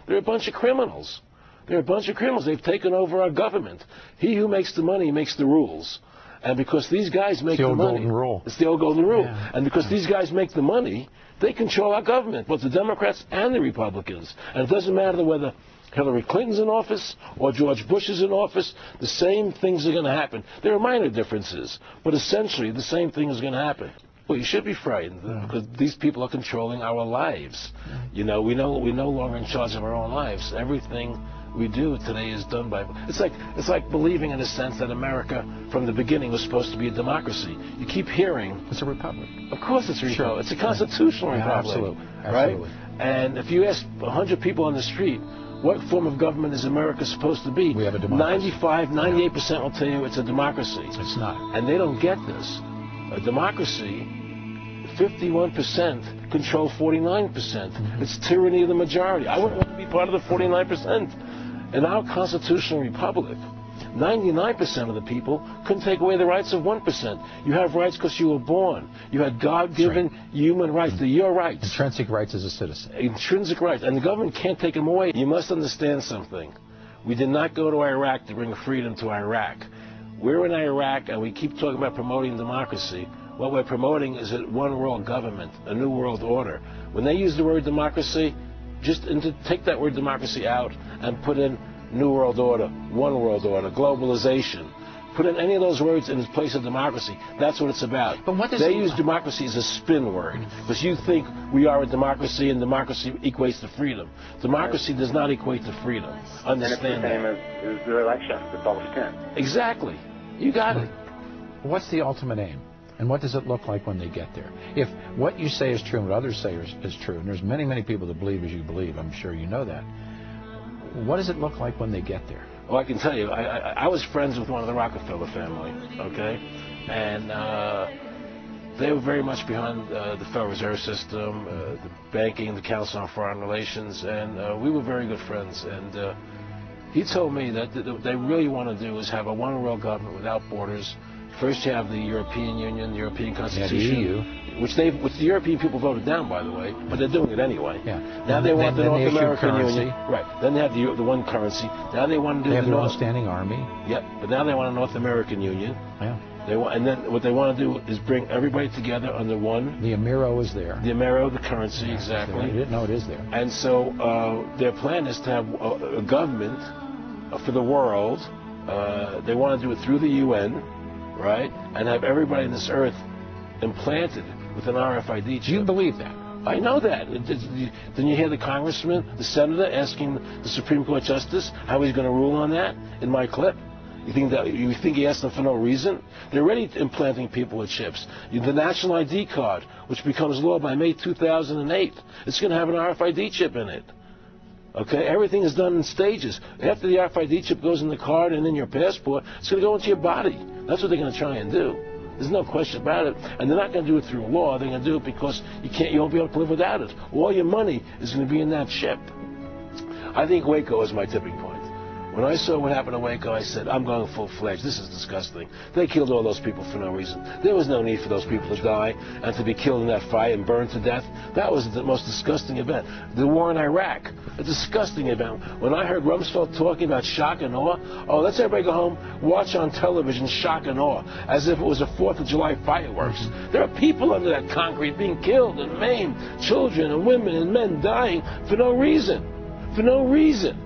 They're a bunch of criminals. They're a bunch of criminals. They've taken over our government. He who makes the money makes the rules. And because these guys make the money, it's the old golden rule. Yeah. And because these guys make the money, they control our government, both the Democrats and the Republicans. And it doesn't matter whether Hillary Clinton's in office or George Bush is in office, the same things are going to happen. There are minor differences, but essentially the same thing is going to happen. Well, you should be frightened because these people are controlling our lives. You know, we're no longer in charge of our own lives. Everything we do today is done by. It's like believing in a sense that America from the beginning was supposed to be a democracy. You keep hearing it's a republic. Of course, it's a republic. Sure. It's a constitutional republic. Absolutely. Right? And if you ask 100 people on the street, what form of government is America supposed to be? We have a democracy. 98% will tell you it's a democracy. It's not. And they don't get this. A democracy, 51% control 49%. It's tyranny of the majority. I wouldn't want to be part of the 49%. In our constitutional republic, 99% of the people couldn't take away the rights of 1%. You have rights because you were born. You had God-given human rights. They're your rights. Intrinsic rights as a citizen. Intrinsic rights. And the government can't take them away. You must understand something. We did not go to Iraq to bring freedom to Iraq. We're in Iraq, and we keep talking about promoting democracy. What we're promoting is a one-world government, a new world order. When they use the word democracy, just take that word democracy out and put in New World Order, One World Order, globalization. Put in any of those words in place of democracy. That's what it's about. But what does they use democracy as a spin word because you think we are a democracy and democracy equates to freedom. Democracy does not equate to freedom. Understand and it's the same as the election. It's all spin. Exactly. You got it. What's the ultimate aim? And what does it look like when they get there? If what you say is true and what others say is true, and there's many, many people that believe as you believe, I'm sure you know that, what does it look like when they get there? Well, I can tell you, I was friends with one of the Rockefeller family, okay? And they were very much behind the Federal Reserve System, the banking, the Council on Foreign Relations, and we were very good friends. And he told me that what they really want to do is have a one-world government without borders. First you have the European Union, the European Constitution, the EU. which the European people voted down, by the way, but they're doing it anyway. Yeah. Now they want the North American Union. Currency. Right. Then they have the one currency. Now they want to do they have their own standing army. Yep. But now they want a North American Union. Yeah. They want, and then what they want to do is bring everybody together under one. The Amero is there. The Amero, the currency, exactly. I didn't know it is there. And so their plan is to have a government for the world. They want to do it through the UN. Right? And have everybody on this earth implanted with an RFID chip. Do you believe that? I know that. Didn't you hear the congressman, the senator, asking the Supreme Court justice how he's going to rule on that in my clip? You think he asked them for no reason? They're already implanting people with chips. The national ID card, which becomes law by May 2008, it's going to have an RFID chip in it. Okay, everything is done in stages. After the RFID chip goes in the card and in your passport, it's going to go into your body. That's what they're going to try and do. There's no question about it. And they're not going to do it through law. They're going to do it because you won't be able to live without it. All your money is going to be in that chip. I think Waco is my tipping point. When I saw what happened to Waco, I said, I'm going full-fledged. This is disgusting. They killed all those people for no reason. There was no need for those people to die and to be killed in that fire and burned to death. That was the most disgusting event. The war in Iraq, a disgusting event. When I heard Rumsfeld talking about shock and awe, let's everybody go home, watch on television shock and awe, as if it was a 4th of July fireworks. There are people under that concrete being killed and maimed, children and women and men dying for no reason. For no reason,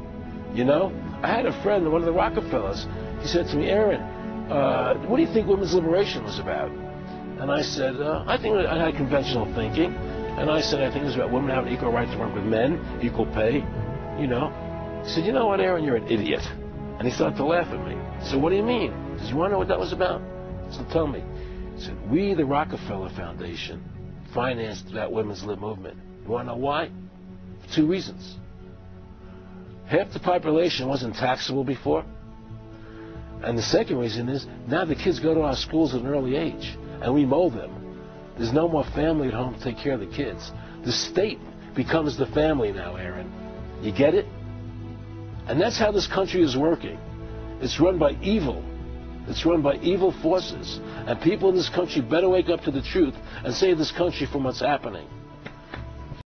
you know? I had a friend, one of the Rockefellers. He said to me, Aaron, what do you think women's liberation was about? And I said, I think I had conventional thinking. And I said, I think it was about women having equal right to work with men, equal pay, you know. He said, you know what, Aaron, you're an idiot. And he started to laugh at me. So what do you mean? He said, you want to know what that was about? So tell me. He said, we, the Rockefeller Foundation, financed that women's lib movement. You want to know why? For 2 reasons. Half the population wasn't taxable before. And the second reason is now the kids go to our schools at an early age and we mold them. There's no more family at home to take care of the kids. The state becomes the family now, Aaron. You get it? And that's how this country is working. It's run by evil. It's run by evil forces. And people in this country better wake up to the truth and save this country from what's happening.